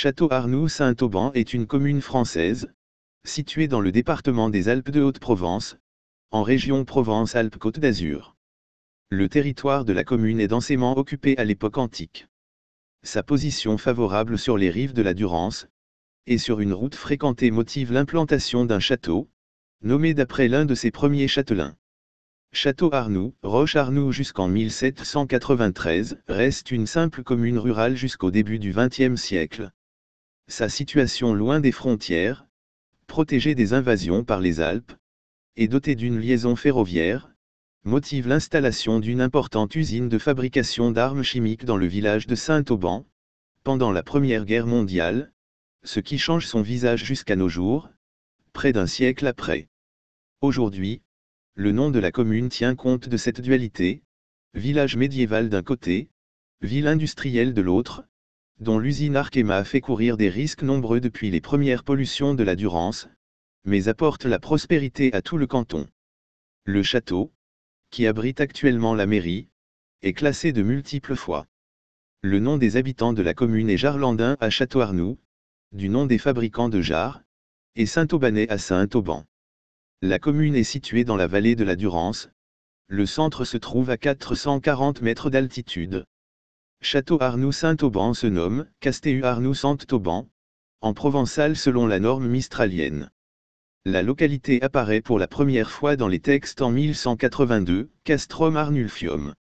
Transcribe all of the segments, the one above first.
Château-Arnoux-Saint-Auban est une commune française, située dans le département des Alpes de Haute-Provence, en région Provence-Alpes-Côte d'Azur. Le territoire de la commune est densément occupé à l'époque antique. Sa position favorable sur les rives de la Durance, et sur une route fréquentée motive l'implantation d'un château, nommé d'après l'un de ses premiers châtelains. Château-Arnoux, Roche-Arnoux jusqu'en 1793, reste une simple commune rurale jusqu'au début du XXe siècle. Sa situation loin des frontières, protégée des invasions par les Alpes, et dotée d'une liaison ferroviaire, motive l'installation d'une importante usine de fabrication d'armes chimiques dans le village de Saint-Auban, pendant la Première Guerre mondiale, ce qui change son visage jusqu'à nos jours, près d'un siècle après. Aujourd'hui, le nom de la commune tient compte de cette dualité, village médiéval d'un côté, ville industrielle de l'autre, dont l'usine Arkema fait courir des risques nombreux depuis les premières pollutions de la Durance, mais apporte la prospérité à tout le canton. Le château, qui abrite actuellement la mairie, est classé de multiples fois. Le nom des habitants de la commune est jarlandin à Château-Arnoux, du nom des fabricants de jarres, et saint-aubanais à Saint-Auban. La commune est située dans la vallée de la Durance. Le centre se trouve à 440 mètres d'altitude. Château-Arnoux-Saint-Auban se nomme Castéu-Arnoux-Saint-Auban, en provençal selon la norme mistralienne. La localité apparaît pour la première fois dans les textes en 1182, Castrum Arnulfium.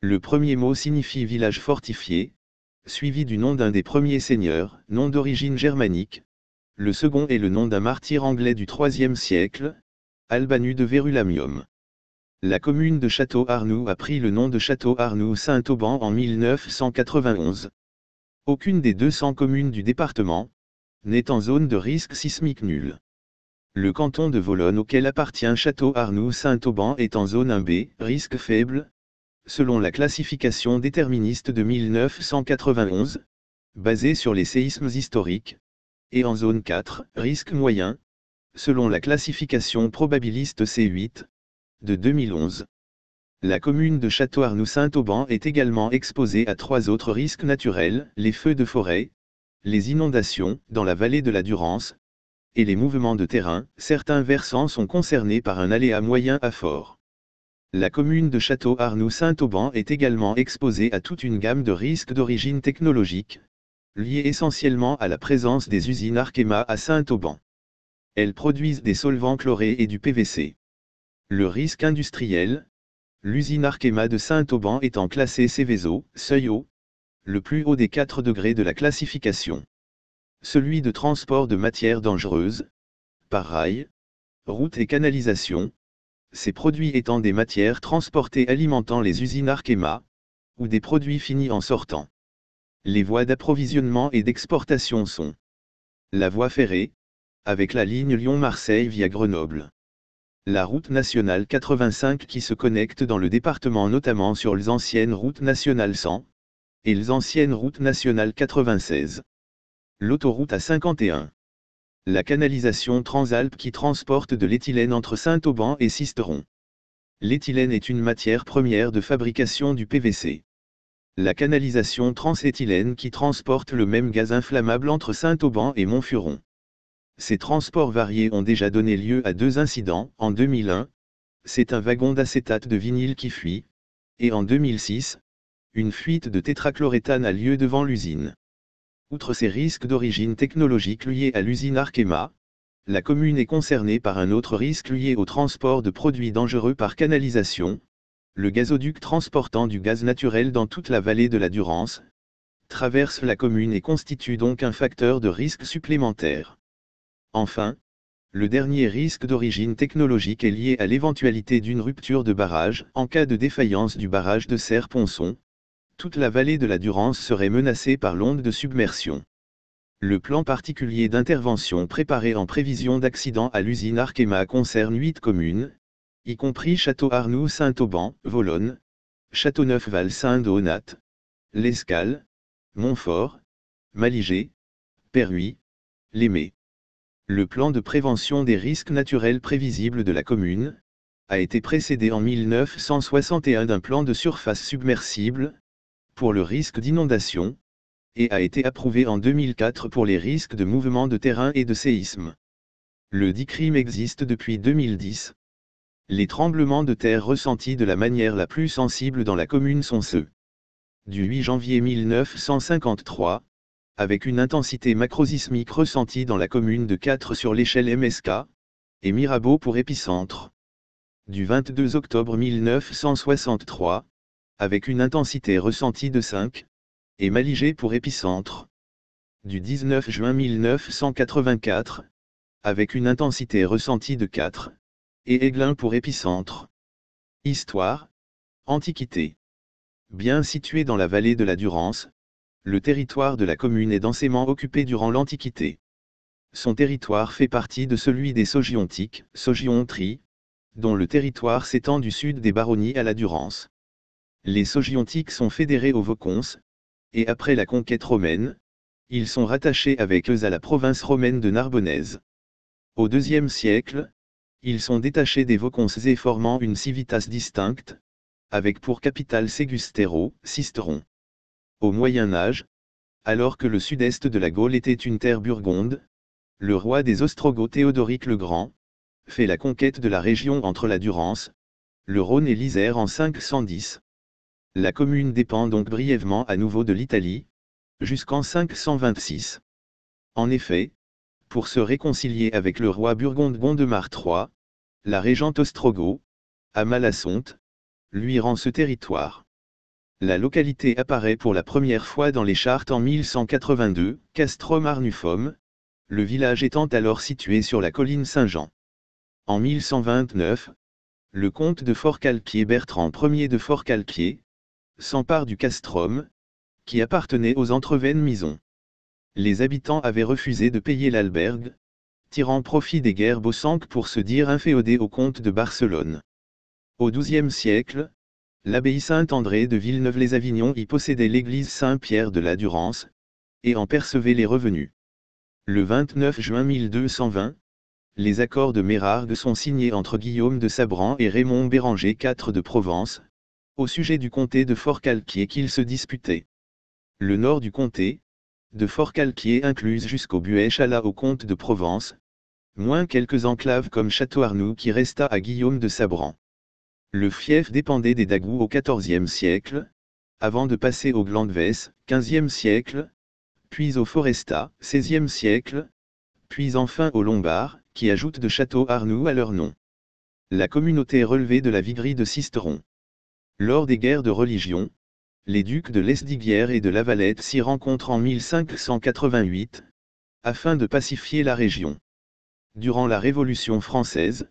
Le premier mot signifie village fortifié, suivi du nom d'un des premiers seigneurs, nom d'origine germanique. Le second est le nom d'un martyr anglais du IIIe siècle, Albanu de Verulamium. La commune de Château-Arnoux a pris le nom de Château-Arnoux-Saint-Auban en 1991. Aucune des 200 communes du département n'est en zone de risque sismique nul. Le canton de Volonne auquel appartient Château-Arnoux-Saint-Auban est en zone 1B, risque faible, selon la classification déterministe de 1991, basée sur les séismes historiques, et en zone 4, risque moyen, selon la classification probabiliste C8, de 2011. La commune de Château-Arnoux-Saint-Auban est également exposée à 3 autres risques naturels, les feux de forêt, les inondations dans la vallée de la Durance, et les mouvements de terrain. Certains versants sont concernés par un aléa moyen à fort. La commune de Château-Arnoux-Saint-Auban est également exposée à toute une gamme de risques d'origine technologique, liés essentiellement à la présence des usines Arkema à Saint-Auban. Elles produisent des solvants chlorés et du PVC. Le risque industriel, l'usine Arkema de Saint-Auban étant classée Céveso, seuil haut, le plus haut des 4 degrés de la classification. Celui de transport de matières dangereuses, par rail, route et canalisation, ces produits étant des matières transportées alimentant les usines Arkema, ou des produits finis en sortant. Les voies d'approvisionnement et d'exportation sont la voie ferrée, avec la ligne Lyon-Marseille via Grenoble. La route nationale 85 qui se connecte dans le département notamment sur les anciennes routes nationales 100, et les anciennes routes nationales 96. L'autoroute A51. La canalisation Transalpes qui transporte de l'éthylène entre Saint-Auban et Sisteron. L'éthylène est une matière première de fabrication du PVC. La canalisation transéthylène qui transporte le même gaz inflammable entre Saint-Auban et Montfuron. Ces transports variés ont déjà donné lieu à 2 incidents. En 2001, c'est un wagon d'acétate de vinyle qui fuit, et en 2006, une fuite de tétrachloréthane a lieu devant l'usine. Outre ces risques d'origine technologique liés à l'usine Arkema, la commune est concernée par un autre risque lié au transport de produits dangereux par canalisation. Le gazoduc transportant du gaz naturel dans toute la vallée de la Durance traverse la commune et constitue donc un facteur de risque supplémentaire. Enfin, le dernier risque d'origine technologique est lié à l'éventualité d'une rupture de barrage. En cas de défaillance du barrage de Serre-Ponçon, toute la vallée de la Durance serait menacée par l'onde de submersion. Le plan particulier d'intervention préparé en prévision d'accident à l'usine Arkema concerne 8 communes, y compris Château-Arnoux-Saint-Auban, Volonne, Châteauneuf-Val-Saint-Donat, L'Escale, Montfort, Maligé, Perhuis, Lémé. Le plan de prévention des risques naturels prévisibles de la commune a été précédé en 1961 d'un plan de surface submersible pour le risque d'inondation, et a été approuvé en 2004 pour les risques de mouvements de terrain et de séisme. Le DICRIM existe depuis 2010. Les tremblements de terre ressentis de la manière la plus sensible dans la commune sont ceux du 8 janvier 1953, avec une intensité macrosismique ressentie dans la commune de 4 sur l'échelle MSK, et Mirabeau pour épicentre. Du 22 octobre 1963, avec une intensité ressentie de 5, et Maligé pour épicentre. Du 19 juin 1984, avec une intensité ressentie de 4, et Aiglun pour épicentre. Histoire, Antiquité. Bien situé dans la vallée de la Durance, le territoire de la commune est densément occupé durant l'Antiquité. Son territoire fait partie de celui des Sogiontiques, Sogiontries, dont le territoire s'étend du sud des baronnies à la Durance. Les Sogiontiques sont fédérés aux Vaucons, et après la conquête romaine, ils sont rattachés avec eux à la province romaine de Narbonnaise. Au IIe siècle, ils sont détachés des Vaucons et formant une civitas distincte, avec pour capitale Ségustero, Sisteron. Au Moyen Âge, alors que le sud-est de la Gaule était une terre burgonde, le roi des Ostrogoths Théodoric le Grand fait la conquête de la région entre la Durance, le Rhône et l'Isère en 510. La commune dépend donc brièvement à nouveau de l'Italie, jusqu'en 526. En effet, pour se réconcilier avec le roi burgonde Gondemar III, la régente Ostrogoth, Amalasunthe, lui rend ce territoire. La localité apparaît pour la première fois dans les chartes en 1182, Castrum Arnufum, le village étant alors situé sur la colline Saint-Jean. En 1129, le comte de Forcalquier Bertrand Ier de Forcalquier s'empare du castrum, qui appartenait aux Entrevennes-Misons. Les habitants avaient refusé de payer l'albergue, tirant profit des guerres bossanques pour se dire inféodés au comte de Barcelone. Au XIIe siècle, l'abbaye Saint-André de Villeneuve-les-Avignon y possédait l'église Saint-Pierre de la Durance, et en percevait les revenus. Le 29 juin 1220, les accords de Mérargues sont signés entre Guillaume de Sabran et Raymond Béranger IV de Provence, au sujet du comté de Forcalquier qu'ils se disputaient. Le nord du comté, de Forcalquier incluse jusqu'au Buet-Chalat au comte de Provence, moins quelques enclaves comme Château-Arnoux qui resta à Guillaume de Sabran. Le fief dépendait des Dagoux au XIVe siècle, avant de passer au Glandves, XVe siècle, puis au Foresta, XVIe siècle, puis enfin aux Lombards, qui ajoutent de Château-Arnoux à leur nom. La communauté relevait de la viguerie de Sisteron. Lors des guerres de religion, les ducs de Lesdiguières et de La Valette s'y rencontrent en 1588, afin de pacifier la région. Durant la Révolution française,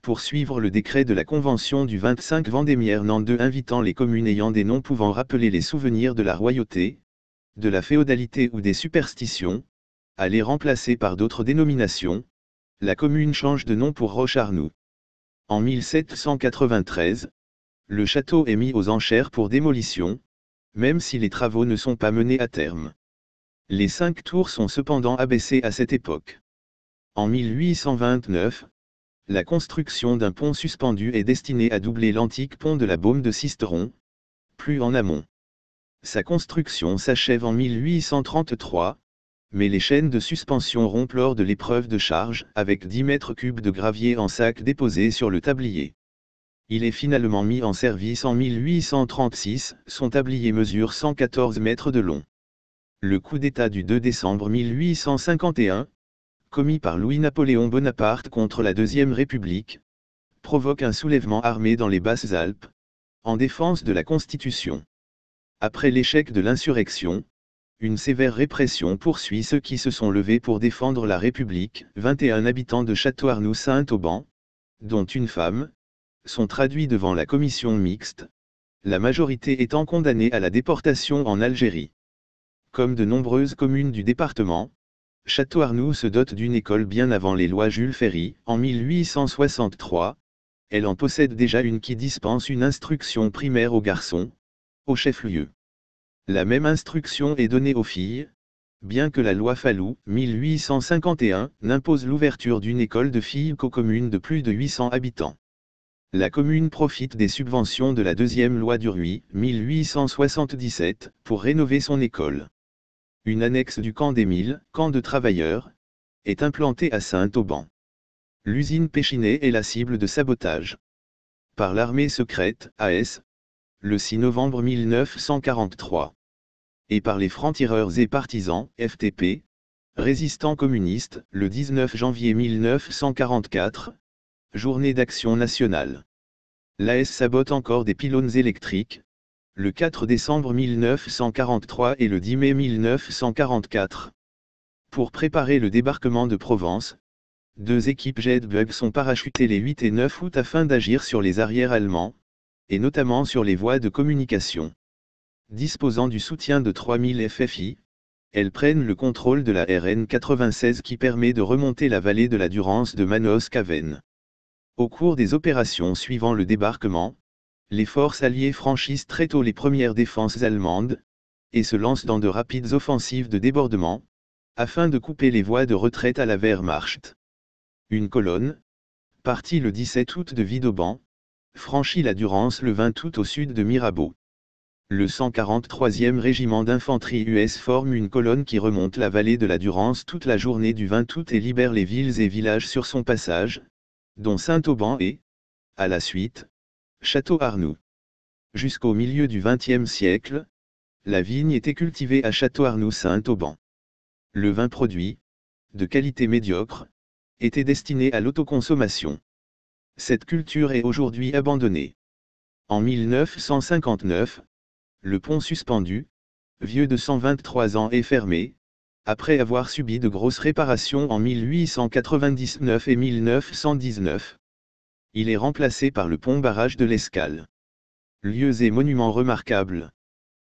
pour suivre le décret de la Convention du 25 Vendémiaire Nantes 2 invitant les communes ayant des noms pouvant rappeler les souvenirs de la royauté, de la féodalité ou des superstitions, à les remplacer par d'autres dénominations, la commune change de nom pour Roche-Arnoux. En 1793, le château est mis aux enchères pour démolition, même si les travaux ne sont pas menés à terme. Les 5 tours sont cependant abaissées à cette époque. En 1829, la construction d'un pont suspendu est destinée à doubler l'antique pont de la Baume de Sisteron, plus en amont. Sa construction s'achève en 1833, mais les chaînes de suspension rompent lors de l'épreuve de charge avec 10 mètres cubes de gravier en sac déposé sur le tablier. Il est finalement mis en service en 1836, son tablier mesure 114 mètres de long. Le coup d'État du 2 décembre 1851, commis par Louis-Napoléon Bonaparte contre la Deuxième République, provoque un soulèvement armé dans les Basses-Alpes, en défense de la Constitution. Après l'échec de l'insurrection, une sévère répression poursuit ceux qui se sont levés pour défendre la République. 21 habitants de Château-Arnoux-Saint-Auban, dont une femme, sont traduits devant la commission mixte, la majorité étant condamnée à la déportation en Algérie. Comme de nombreuses communes du département, Château-Arnoux se dote d'une école bien avant les lois Jules Ferry, en 1863. Elle en possède déjà une qui dispense une instruction primaire aux garçons, au chef-lieu. La même instruction est donnée aux filles, bien que la loi Fallou, 1851, n'impose l'ouverture d'une école de filles qu'aux communes de plus de 800 habitants. La commune profite des subventions de la deuxième loi Duruy, 1877, pour rénover son école. une annexe du camp d'Émile, camp de travailleurs, est implantée à Saint-Auban. L'usine Péchinet est la cible de sabotage par l'armée secrète, AS, le 6 novembre 1943, et par les francs-tireurs et partisans, FTP, résistants communistes, le 19 janvier 1944, journée d'action nationale. L'AS sabote encore des pylônes électriques, le 4 décembre 1943 et le 10 mai 1944. Pour préparer le débarquement de Provence, 2 équipes Jet-Bug sont parachutées les 8 et 9 août afin d'agir sur les arrières allemands, et notamment sur les voies de communication. Disposant du soutien de 3000 FFI, elles prennent le contrôle de la RN 96 qui permet de remonter la vallée de la Durance de Manos-Caven. Au cours des opérations suivant le débarquement, les forces alliées franchissent très tôt les premières défenses allemandes, et se lancent dans de rapides offensives de débordement, afin de couper les voies de retraite à la Wehrmacht. Une colonne, partie le 17 août de Vidauban, franchit la Durance le 20 août au sud de Mirabeau. Le 143e régiment d'infanterie US forme une colonne qui remonte la vallée de la Durance toute la journée du 20 août et libère les villes et villages sur son passage, dont Saint-Auban et, à la suite, Château-Arnoux. Jusqu'au milieu du XXe siècle, la vigne était cultivée à Château-Arnoux-Saint-Auban. Le vin produit, de qualité médiocre, était destiné à l'autoconsommation. Cette culture est aujourd'hui abandonnée. En 1959, le pont suspendu, vieux de 123 ans est fermé, après avoir subi de grosses réparations en 1899 et 1919. Il est remplacé par le pont-barrage de l'Escale. Lieux et monuments remarquables.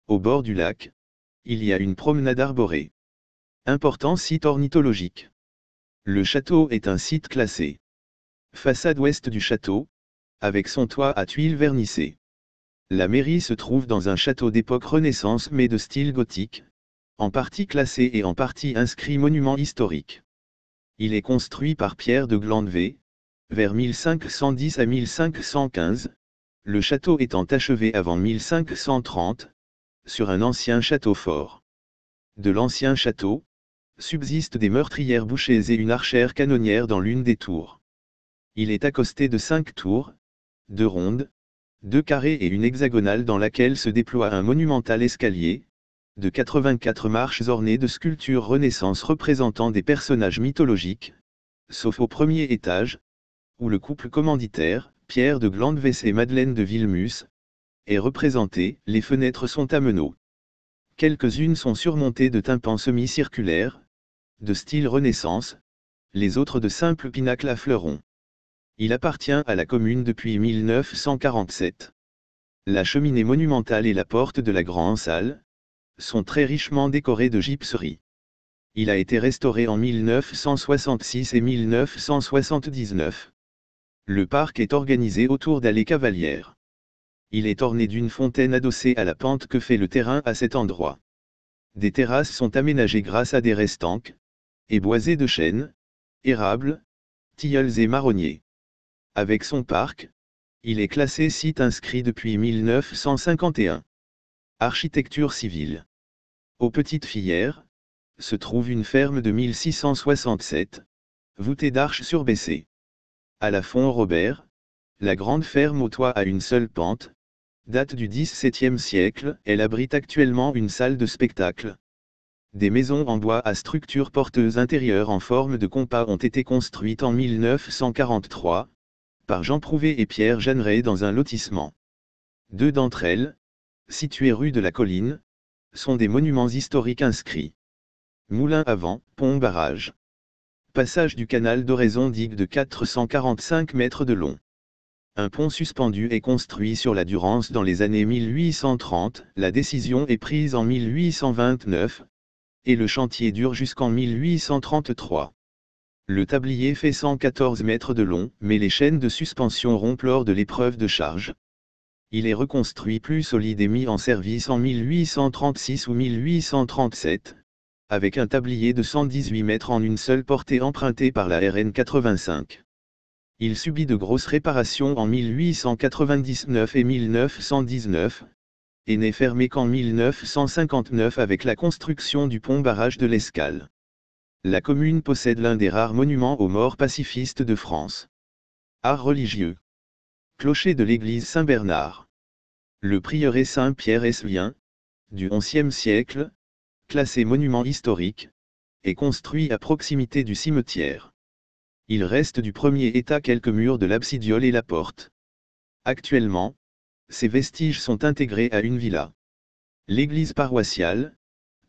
Au bord du lac, il y a une promenade arborée. Important site ornithologique. Le château est un site classé. Façade ouest du château, avec son toit à tuiles vernissées. La mairie se trouve dans un château d'époque Renaissance mais de style gothique, en partie classé et en partie inscrit monument historique. Il est construit par Pierre de Glandevée, vers 1510 à 1515, le château étant achevé avant 1530, sur un ancien château fort. De l'ancien château, subsistent des meurtrières bouchées et une archère canonnière dans l'une des tours. Il est accosté de 5 tours, 2 rondes, 2 carrés et une hexagonale dans laquelle se déploie un monumental escalier, de 84 marches ornées de sculptures Renaissance représentant des personnages mythologiques, sauf au premier étage, où le couple commanditaire, Pierre de Glandevée et Madeleine de Vilmus, est représenté, les fenêtres sont à meneaux. Quelques-unes sont surmontées de tympans semi-circulaires, de style Renaissance, les autres de simples pinacles à fleurons. Il appartient à la commune depuis 1947. La cheminée monumentale et la porte de la grande salle sont très richement décorées de gypseries. Il a été restauré en 1966 et 1979. Le parc est organisé autour d'allées cavalières. Il est orné d'une fontaine adossée à la pente que fait le terrain à cet endroit. Des terrasses sont aménagées grâce à des restanques, et boisées de chênes, érables, tilleuls et marronniers. Avec son parc, il est classé site inscrit depuis 1951. Architecture civile. Aux Petites Fillères, se trouve une ferme de 1667, voûtée d'arches surbaissées. À la Font-Robert, la grande ferme au toit à une seule pente, date du XVIIe siècle, elle abrite actuellement une salle de spectacle. Des maisons en bois à structure porteuse intérieure en forme de compas ont été construites en 1943, par Jean Prouvé et Pierre Jeanneret dans un lotissement. 2 d'entre elles, situées rue de la Colline, sont des monuments historiques inscrits. Moulin à vent, pont-barrage. Passage du canal d'Oraison digue de 445 mètres de long. Un pont suspendu est construit sur la Durance dans les années 1830, la décision est prise en 1829, et le chantier dure jusqu'en 1833. Le tablier fait 114 mètres de long, mais les chaînes de suspension rompent lors de l'épreuve de charge. Il est reconstruit plus solide et mis en service en 1836 ou 1837, avec un tablier de 118 mètres en une seule portée empruntée par la RN 85. Il subit de grosses réparations en 1899 et 1919, et n'est fermée qu'en 1959 avec la construction du pont-barrage de l'Escale. La commune possède l'un des rares monuments aux morts pacifistes de France. Art religieux. Clocher de l'église Saint-Bernard. Le prieuré Saint-Pierre-Esselien, du XIe siècle, classé monument historique, est construit à proximité du cimetière. Il reste du premier état quelques murs de l'absidiole et la porte. Actuellement, ces vestiges sont intégrés à une villa. L'église paroissiale,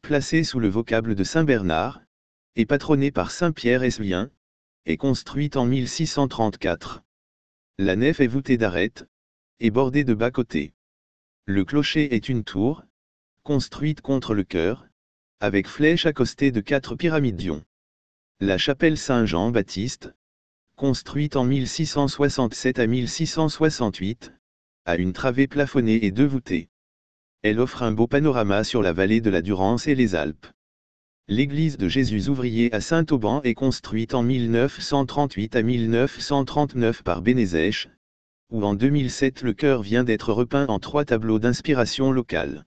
placée sous le vocable de Saint-Bernard, et patronnée par Saint-Pierre-Esselien, est construite en 1634. La nef est voûtée d'arêtes, et bordée de bas-côtés. Le clocher est une tour, construite contre le chœur, avec flèche accostée de 4 pyramidions. La chapelle Saint-Jean-Baptiste, construite en 1667 à 1668, a une travée plafonnée et 2 voûtées. Elle offre un beau panorama sur la vallée de la Durance et les Alpes. L'église de Jésus ouvrier à Saint-Auban est construite en 1938 à 1939 par Bénézèche, où en 2007 le chœur vient d'être repeint en 3 tableaux d'inspiration locale.